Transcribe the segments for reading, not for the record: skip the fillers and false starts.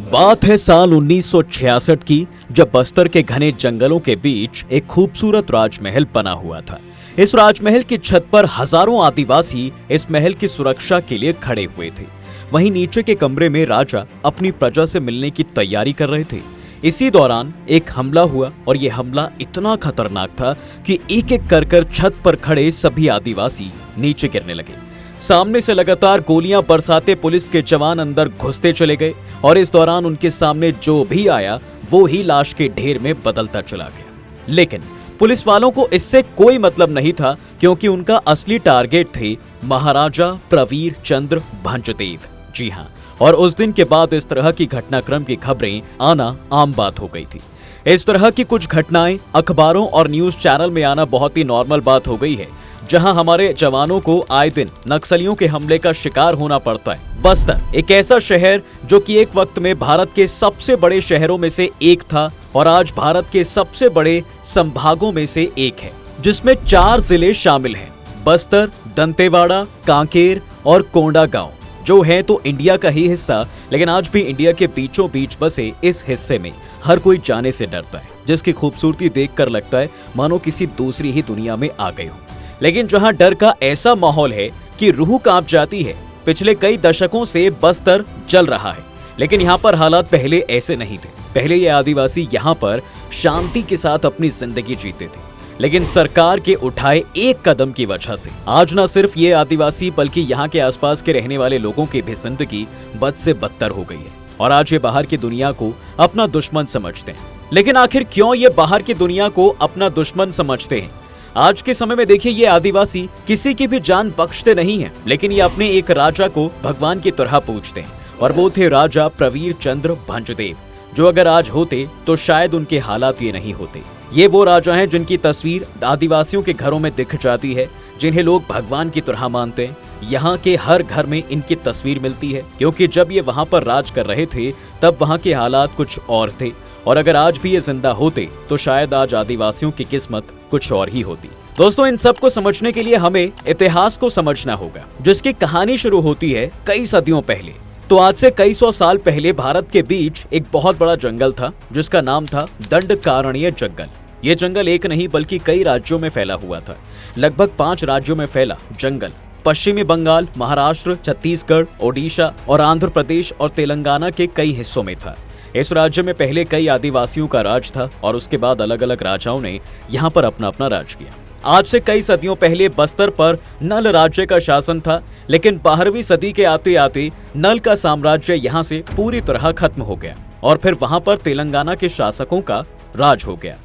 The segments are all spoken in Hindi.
बात है साल 1966 की, जब बस्तर के घने जंगलों के बीच एक खूबसूरत राजमहल बना हुआ था। इस राजमहल की छत पर हजारों आदिवासी इस महल की सुरक्षा के लिए खड़े हुए थे। वहीं नीचे के कमरे में राजा अपनी प्रजा से मिलने की तैयारी कर रहे थे। इसी दौरान एक हमला हुआ और यह हमला इतना खतरनाक था कि एक एक कर छत पर खड़े सभी आदिवासी नीचे गिरने लगे। सामने से लगातार गोलियां बरसाते पुलिस के जवान अंदर घुसते चले गए और इस दौरान उनके सामने जो भी आया वो ही लाश के ढेर में बदलता चला गया। लेकिन पुलिस वालों को इससे कोई मतलब नहीं था, क्योंकि उनका असली टारगेट थे महाराजा प्रवीर चंद्र भंजदेव। जी हाँ, और उस दिन के बाद इस तरह की घटनाक्रम की खबरें आना आम बात हो गई थी। इस तरह की कुछ घटनाएं अखबारों और न्यूज चैनल में आना बहुत ही नॉर्मल बात हो गई है, जहां हमारे जवानों को आए दिन नक्सलियों के हमले का शिकार होना पड़ता है। बस्तर एक ऐसा शहर जो कि एक वक्त में भारत के सबसे बड़े शहरों में से एक था और आज भारत के सबसे बड़े संभागों में से एक है, जिसमें 4 जिले शामिल हैं। बस्तर, दंतेवाड़ा, कांकेर और कोंडागांव जो है तो इंडिया का ही हिस्सा, लेकिन आज भी इंडिया के बीचों बीच बसे इस हिस्से में हर कोई जाने से डरता है, जिसकी खूबसूरती देखकर लगता है मानो किसी दूसरी ही दुनिया में आ गए हो। लेकिन जहां डर का ऐसा माहौल है कि रूह कांप जाती है, पिछले कई दशकों से बस्तर जल रहा है। लेकिन यहाँ पर हालात पहले ऐसे नहीं थे। पहले ये आदिवासी यहाँ पर शांति के साथ अपनी जिंदगी जीते थे, लेकिन सरकार के उठाए एक कदम की वजह से आज न सिर्फ ये आदिवासी बल्कि यहाँ के आसपास के रहने वाले लोगों की भी जिंदगी बद से बदतर हो गई है और आज ये बाहर की दुनिया को अपना दुश्मन समझते हैं। लेकिन आखिर क्यों ये बाहर की दुनिया को अपना दुश्मन समझते हैं? आज के समय में देखिए, ये आदिवासी किसी की भी जान बख्शते नहीं हैं, लेकिन ये अपने एक राजा को भगवान की तरह पूजते हैं और वो थे राजा प्रवीर चंद्र भंजदेव, जो अगर आज होते तो शायद उनके हालात ये नहीं होते। ये वो राजा हैं जिनकी तस्वीर आदिवासियों के घरों में दिख जाती है, जिन्हें लोग भगवान की तरह मानते हैं। यहाँ के हर घर में इनकी तस्वीर मिलती है, क्योंकि जब ये वहाँ पर राज कर रहे थे तब वहाँ के हालात कुछ और थे और अगर आज भी ये जिंदा होते तो शायद आज आदिवासियों की किस्मत कुछ और ही होती। दोस्तों, इन सब को समझने के लिए हमें इतिहास को समझना होगा, जिसकी कहानी शुरू होती है कई सदियों पहले। तो आज से कई 100 साल पहले भारत के बीच एक बहुत बड़ा जंगल था, जिसका नाम था दंडकारण्य जंगल। ये जंगल एक नहीं बल्कि कई राज्यों में फैला हुआ था। लगभग 5 राज्यों में फैला जंगल पश्चिमी बंगाल, महाराष्ट्र, छत्तीसगढ़, ओडिशा और आंध्र प्रदेश और तेलंगाना के कई हिस्सों में था। इस राज्य में पहले कई आदिवासियों का राज था और उसके बाद अलग अलग राजाओं ने यहाँ पर अपना अपना राज किया। आज से कई सदियों पहले बस्तर पर नल राज्य का शासन था, लेकिन 12वीं सदी के आते आते नल का साम्राज्य यहाँ से पूरी तरह खत्म हो गया और फिर वहाँ पर तेलंगाना के शासकों का राज हो गया।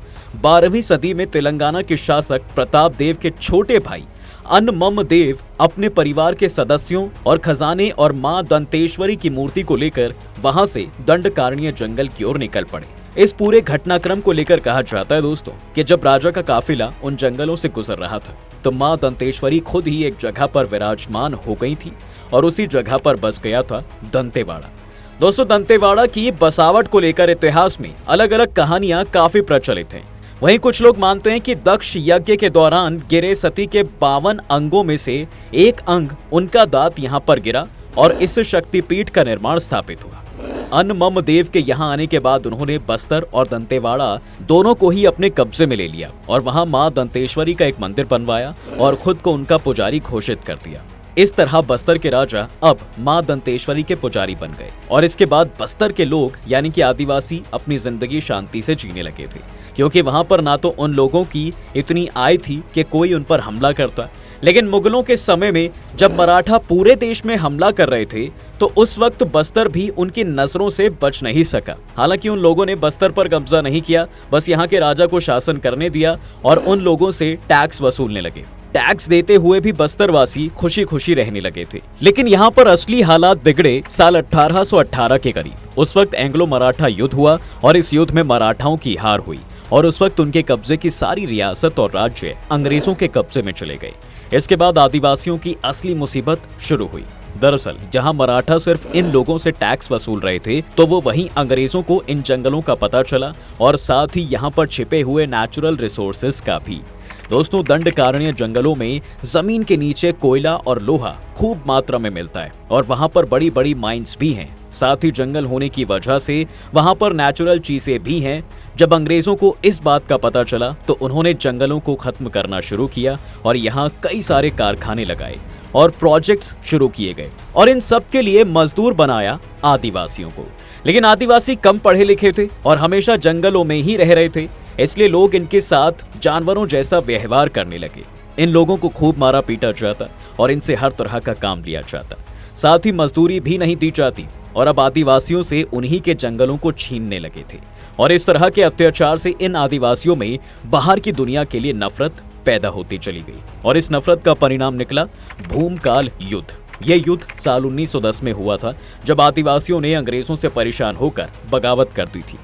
12वीं सदी में तेलंगाना के शासक प्रताप देव के छोटे भाई अन्नमम देव अपने परिवार के सदस्यों और खजाने और मां दंतेश्वरी की मूर्ति को लेकर वहां से दंडकारण्य जंगल की ओर निकल पड़े। इस पूरे घटनाक्रम को लेकर कहा जाता है दोस्तों कि जब राजा का काफिला उन जंगलों से गुजर रहा था तो मां दंतेश्वरी खुद ही एक जगह पर विराजमान हो गई थी और उसी जगह पर बस गया था दंतेवाड़ा। दोस्तों, दंतेवाड़ा की बसावट को लेकर इतिहास में अलग अलग कहानियां काफी प्रचलित हैं। वहीं कुछ लोग मानते हैं कि दक्ष यज्ञ के दौरान गिरे सती के 52 अंगों में से एक अंग उनका दांत यहाँ पर गिरा और इस शक्तिपीठ का निर्माण स्थापित हुआ। अन्नमम देव के यहाँ आने के बाद उन्होंने बस्तर और दंतेवाड़ा दोनों को ही अपने कब्जे में ले लिया और वहां मां दंतेश्वरी का एक मंदिर बनवाया और खुद को उनका पुजारी घोषित कर दिया। इस तरह बस्तर के राजा अब मां दंतेश्वरी के पुजारी बन गए और इसके बाद बस्तर के लोग यानी कि आदिवासी अपनी जिंदगी शांति से जीने लगे थे, क्योंकि वहां पर ना तो उन लोगों की इतनी आय थी कि कोई उन पर हमला करता। लेकिन मुगलों के समय में जब मराठा पूरे देश में हमला कर रहे थे तो उस वक्त बस्तर भी उनकी नजरों से बच नहीं सका। हालांकि उन लोगों ने बस्तर पर कब्जा नहीं किया, बस यहाँ के राजा को शासन करने दिया और उन लोगों से टैक्स वसूलने लगे। टैक्स देते हुए भी बस्तरवासी खुशी खुशी रहने लगे थे। लेकिन यहाँ पर असली हालात बिगड़े साल 1818 के करीब। उस वक्त एंग्लो मराठा युद्ध हुआ और इस युद्ध में मराठाओं की हार हुई और उस वक्त उनके कब्जे की सारी रियासत और राज्य अंग्रेजों के कब्जे में चले गए। इसके बाद आदिवासियों की असली मुसीबत शुरू हुई। दरअसल जहां मराठा सिर्फ इन लोगों से टैक्स वसूल रहे थे तो वो वहीं अंग्रेजों को इन जंगलों का पता चला और साथ ही यहाँ पर छिपे हुए नेचुरल रिसोर्सेज का भी। दोस्तों, दंडकारण्य जंगलों में जमीन के नीचे कोयला और लोहा खूब मात्रा में मिलता है और वहां पर बड़ी बड़ी माइंस भी हैं। साथ ही जंगल होने की वजह से वहां पर नेचुरल चीजें भी हैं। जब अंग्रेजों को इस बात का पता चला तो उन्होंने जंगलों को खत्म करना शुरू किया और यहाँ कई सारे कारखाने लगाए और प्रोजेक्ट्स शुरू किए गए और इन सब के लिए मजदूर बनाया आदिवासियों को। लेकिन आदिवासी कम पढ़े लिखे थे और हमेशा जंगलों में ही रह रहे थे, इसलिए लोग इनके साथ जानवरों जैसा व्यवहार करने लगे। इन लोगों को खूब मारा पीटा जाता और इनसे हर तरह का काम लिया जाता। साथ ही मजदूरी भी नहीं दी जाती और अब आदिवासियों से उन्हीं के जंगलों को छीनने लगे थे। और इस तरह के अत्याचार से इन आदिवासियों में बाहर की दुनिया के लिए नफरत पैदा होती चली गई और इस नफरत का परिणाम निकला भूमकाल युद्ध। यह युद्ध साल 1910 में हुआ था, जब आदिवासियों ने अंग्रेजों से परेशान होकर बगावत कर दी थी।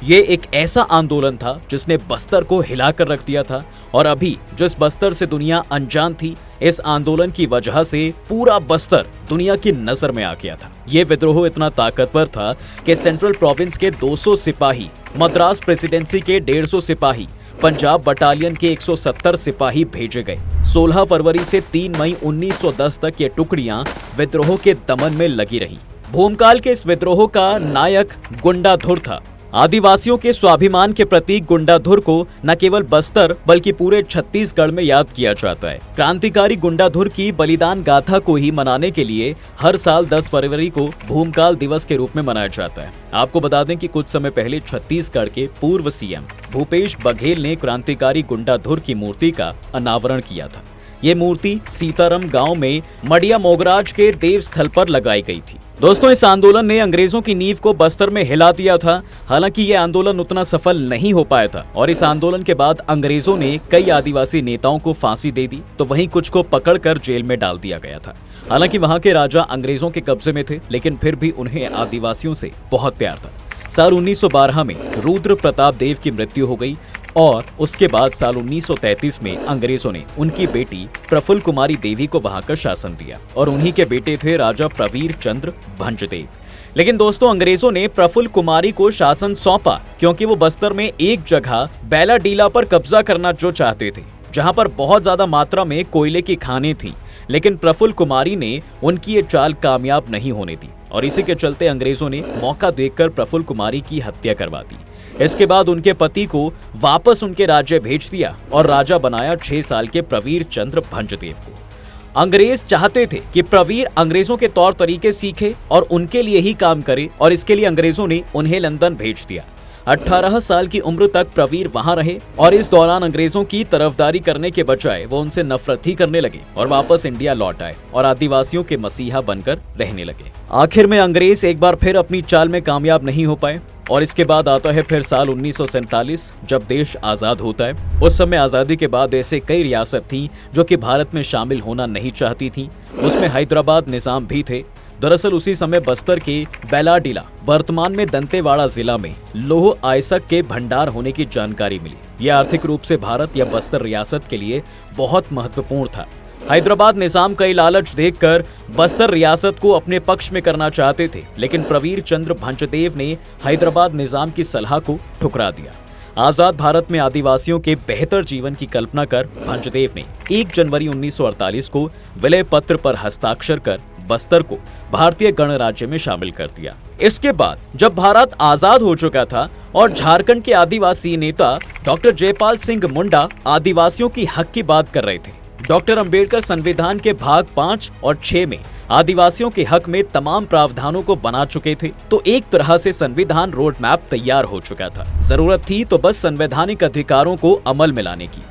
ये एक ऐसा आंदोलन था जिसने बस्तर को हिलाकर रख दिया था और अभी जिस बस्तर से दुनिया अनजान थी, इस आंदोलन की वजह से पूरा बस्तर दुनिया की नजर में आ गया था। ये विद्रोह इतना ताकतवर था कि सेंट्रल प्रोविंस के 200 सिपाही, मद्रास प्रेसिडेंसी के 150 सिपाही, पंजाब बटालियन के 170 सिपाही भेजे गए। 16 फरवरी से 3 मई 1910 तक ये टुकड़ियां विद्रोह के दमन में लगी रहीं। भूमकाल के इस विद्रोह का नायक गुंडाधुर था। आदिवासियों के स्वाभिमान के प्रतीक गुंडाधुर को न केवल बस्तर बल्कि पूरे छत्तीसगढ़ में याद किया जाता है। क्रांतिकारी गुंडाधुर की बलिदान गाथा को ही मनाने के लिए हर साल 10 फरवरी को भूमकाल दिवस के रूप में मनाया जाता है। आपको बता दें कि कुछ समय पहले छत्तीसगढ़ के पूर्व सीएम भूपेश बघेल ने क्रांतिकारी गुंडाधुर की मूर्ति का अनावरण किया था। ये मूर्ति सीताराम गांव में मडिया मोगराज के देव स्थल पर लगाई गई थी। दोस्तों, इस आंदोलन ने अंग्रेजों की नींव को बस्तर में हिला दिया था। हालांकि ये आंदोलन उतना सफल नहीं हो पाया था और इस आंदोलन के बाद अंग्रेजों ने कई आदिवासी नेताओं को फांसी दे दी तो वहीं कुछ को पकड़कर जेल में डाल दिया गया था। हालांकि वहां के राजा अंग्रेजों के कब्जे में थे, लेकिन फिर भी उन्हें आदिवासियों से बहुत प्यार था। साल 1912 में रुद्र प्रताप देव की मृत्यु हो गई और उसके बाद साल 1933 में अंग्रेजों ने उनकी बेटी प्रफुल्ल कुमारी देवी को वहां का शासन दिया और उन्हीं के बेटे थे राजा प्रवीर चंद्र भंजदेव। लेकिन दोस्तों, अंग्रेजों ने प्रफुल्ल कुमारी को शासन सौंपा क्योंकि वो बस्तर में एक जगह बैलाडीला पर कब्जा करना जो चाहते थे, जहां पर बहुत ज्यादा मात्रा में कोयले की खानें थी। लेकिन प्रफुल्ल कुमारी ने उनकी ये चाल कामयाब नहीं होने दी और इसी के चलते अंग्रेजों ने मौका देखकर प्रफुल्ल कुमारी की हत्या करवा दी। इसके बाद उनके पति को वापस उनके राज्य भेज दिया और राजा बनाया 6 साल के प्रवीर चंद्र भंजदेव को। अंग्रेज चाहते थे कि प्रवीर अंग्रेजों के तौर तरीके सीखे और उनके लिए ही काम करे और इसके लिए अंग्रेजों ने उन्हें लंदन भेज दिया। 18 साल की उम्र तक प्रवीर वहां रहे और इस दौरान अंग्रेजों की तरफदारी करने के बजाय वो उनसे नफरत ही करने लगे और वापस इंडिया लौट आए और आदिवासियों के मसीहा बनकर रहने लगे। आखिर में अंग्रेज एक बार फिर अपनी चाल में कामयाब नहीं हो पाए और इसके बाद आता है फिर साल 1947 जब देश आजाद होता है। उस समय आजादी के बाद ऐसे कई रियासत थीं जो कि भारत में शामिल होना नहीं चाहती थीं। उसमें हैदराबाद निजाम भी थे। दरअसल उसी समय बस्तर के बैलाडीला, वर्तमान में दंतेवाड़ा जिला में लौह आयस्क के भंडार होने की जानकारी मिली। यह आर्थिक रूप से भारत या बस्तर रियासत के लिए बहुत महत्वपूर्ण था। हैदराबाद निजाम कई लालच देखकर बस्तर रियासत को अपने पक्ष में करना चाहते थे, लेकिन प्रवीर चंद्र भंजदेव ने हैदराबाद निजाम की सलाह को ठुकरा दिया। आजाद भारत में आदिवासियों के बेहतर जीवन की कल्पना कर भंजदेव ने 1 जनवरी 1948 को विलय पत्र पर हस्ताक्षर कर बस्तर को भारतीय गणराज्य में शामिल कर दिया। इसके बाद जब भारत आजाद हो चुका था और झारखंड के आदिवासी नेता डॉक्टर जयपाल सिंह मुंडा आदिवासियों की हक की बात कर रहे थे, डॉक्टर अंबेडकर संविधान के भाग 5 और 6 में आदिवासियों के हक में तमाम प्रावधानों को बना चुके थे, तो एक तरह से संविधान रोड मैप तैयार हो चुका था। जरूरत थी तो बस संवैधानिक अधिकारों को अमल में लाने की।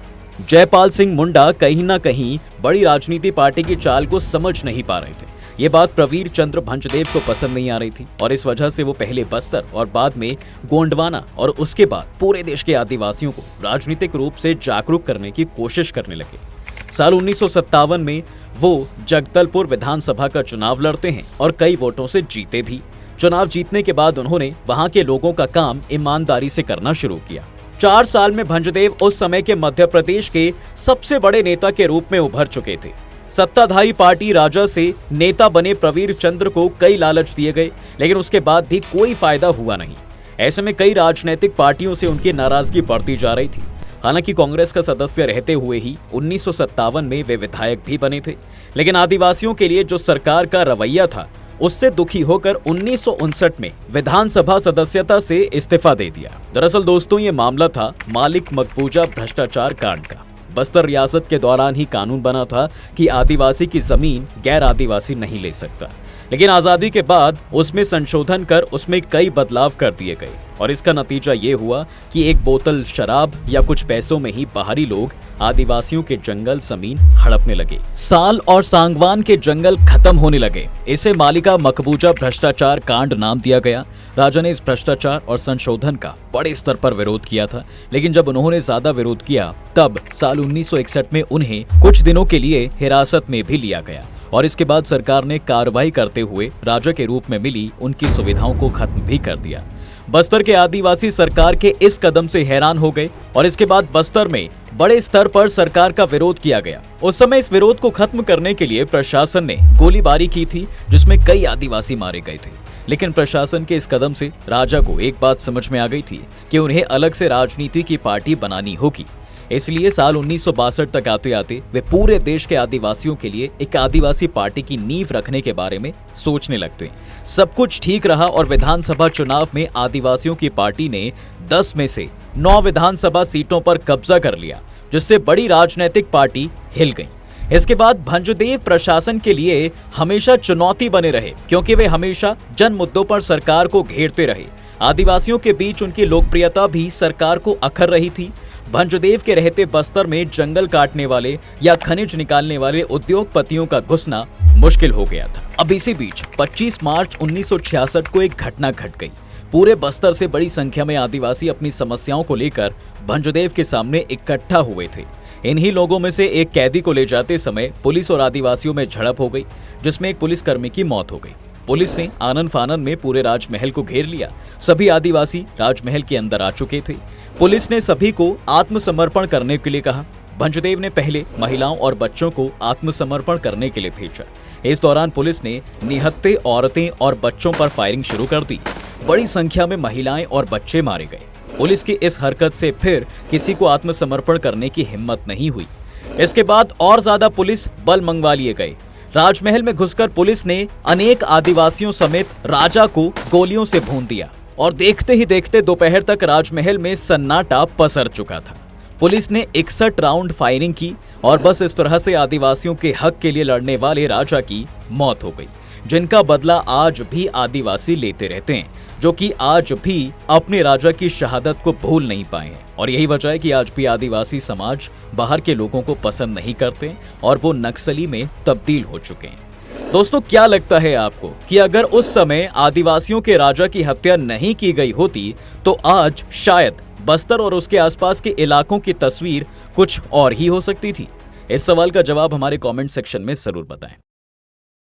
जयपाल सिंह मुंडा कहीं न कहीं बड़ी राजनीति पार्टी की चाल को समझ नहीं पा रहे थे। ये बात प्रवीर चंद्र भंजदेव को पसंद नहीं आ रही थी और इस वजह से वो पहले बस्तर और बाद में गोंडवाना और उसके बाद पूरे देश के आदिवासियों को राजनीतिक रूप से जागरूक करने की कोशिश करने लगे। साल 1957 में वो जगदलपुर विधानसभा का चुनाव लड़ते हैं और कई वोटों से जीते भी। चुनाव जीतने के बाद उन्होंने वहां के लोगों का काम ईमानदारी से करना शुरू किया। 4 साल में भंजदेव उस समय के मध्य प्रदेश के सबसे बड़े नेता के रूप में उभर चुके थे। सत्ताधारी पार्टी राजा से नेता बने प्रवीर चंद्र को कई लालच दिए गए, लेकिन उसके बाद भी कोई फायदा हुआ नहीं। ऐसे में कई राजनीतिक पार्टियों से उनकी नाराजगी बढ़ती जा रही थी। हालांकि कांग्रेस का सदस्य रहते हुए ही 1957 में वे विधायक भी बने थे, लेकिन आदिवासियों के लिए जो सरकार का रवैया था उससे दुखी होकर 1959 में विधानसभा सदस्यता से इस्तीफा दे दिया। दरअसल दोस्तों, ये मामला था मालिक मकबूजा भ्रष्टाचार कांड का। बस्तर रियासत के दौरान ही कानून बना था कि आदिवासी की जमीन गैर आदिवासी नहीं ले सकता, लेकिन आजादी के बाद उसमें संशोधन कर उसमें कई बदलाव कर दिए गए और इसका नतीजा ये हुआ कि एक बोतल शराब या कुछ पैसों में ही बाहरी लोग आदिवासियों के जंगल जमीन हड़पने लगे। साल और सांगवान के जंगल खत्म होने लगे। इसे मालिका मकबूजा भ्रष्टाचार कांड नाम दिया गया। राजा ने इस भ्रष्टाचार और संशोधन का बड़े स्तर पर विरोध किया था, लेकिन जब उन्होंने ज्यादा विरोध किया तब साल 1961 में उन्हें कुछ दिनों के लिए हिरासत में भी लिया गया और इसके बाद सरकार ने कार्रवाई करते हुए राजा के रूप में मिली उनकी सुविधाओं को खत्म भी कर दिया। बस्तर के आदिवासी सरकार के इस कदम से हैरान हो गए और इसके बाद बस्तर में बड़े स्तर पर सरकार का विरोध किया गया। उस समय इस विरोध को खत्म करने के लिए प्रशासन ने गोलीबारी की थी, जिसमें कई आदिवासी मारे गए थे। लेकिन प्रशासन के इस कदम से राजा को एक बात समझ में आ गई थी कि उन्हें अलग से राजनीति की पार्टी बनानी होगी। इसलिए साल 1962 तक आते आते वे पूरे देश के आदिवासियों के लिए एक आदिवासी पार्टी की नींव रखने के बारे में सोचने लगते। सब कुछ ठीक रहा और विधानसभा चुनाव में आदिवासियों की पार्टी ने 10 में से 9 विधानसभा सीटों पर कब्जा कर लिया, जिससे बड़ी राजनीतिक पार्टी हिल गई। इसके बाद भंजदेव प्रशासन के लिए हमेशा चुनौती बने रहे, क्योंकि वे हमेशा जन मुद्दों पर सरकार को घेरते रहे। आदिवासियों के बीच उनकी लोकप्रियता भी सरकार को अखर रही थी। भंजदेव के रहते बस्तर में जंगल काटने वाले या खनिज निकालने वाले उद्योगपतियों का घुसना मुश्किल हो गया था। अब इसी बीच 25 मार्च 1966 को एक घटना घट गई। पूरे बस्तर से बड़ी संख्या में आदिवासी अपनी समस्याओं को लेकर भंजदेव के सामने इकट्ठा हुए थे। इन्हीं लोगों में से एक कैदी को ले जाते समय पुलिस और आदिवासियों में झड़प हो गई, जिसमें एक पुलिसकर्मी की मौत हो गई। पुलिस ने आनन फानन में पूरे राजमहल को घेर लिया। सभी आदिवासी राजमहल के अंदर आ चुके थे। पुलिस ने सभी को आत्मसमर्पण करने के लिए कहा। भंजदेव ने पहले महिलाओं और बच्चों को आत्मसमर्पण करने के लिए भेजा। इस दौरान पुलिस ने निहत्थे औरतें और बच्चों पर फायरिंग शुरू कर दी। बड़ी संख्या में महिलाएं और बच्चे मारे गए। पुलिस की इस हरकत से फिर किसी को आत्मसमर्पण करने की हिम्मत नहीं हुई। इसके बाद और ज्यादा पुलिस बल मंगवा लिए गए। राजमहल में घुसकर पुलिस ने अनेक आदिवासियों समेत राजा को गोलियों से भून दिया और देखते ही देखते दोपहर तक राजमहल में सन्नाटा पसर चुका था। पुलिस ने 61 राउंड फायरिंग की और बस इस तरह से आदिवासियों के हक के लिए लड़ने वाले राजा की मौत हो गई, जिनका बदला आज भी आदिवासी लेते रहते हैं, जो कि आज भी अपने राजा की शहादत को भूल नहीं पाए हैं। और यही वजह है कि आज भी आदिवासी समाज बाहर के लोगों को पसंद नहीं करते और वो नक्सली में तब्दील हो चुके हैं। दोस्तों, क्या लगता है आपको कि अगर उस समय आदिवासियों के राजा की हत्या नहीं की गई होती तो आज शायद बस्तर और उसके आसपास के इलाकों की तस्वीर कुछ और ही हो सकती थी? इस सवाल का जवाब हमारे कमेंट सेक्शन में जरूर बताएं।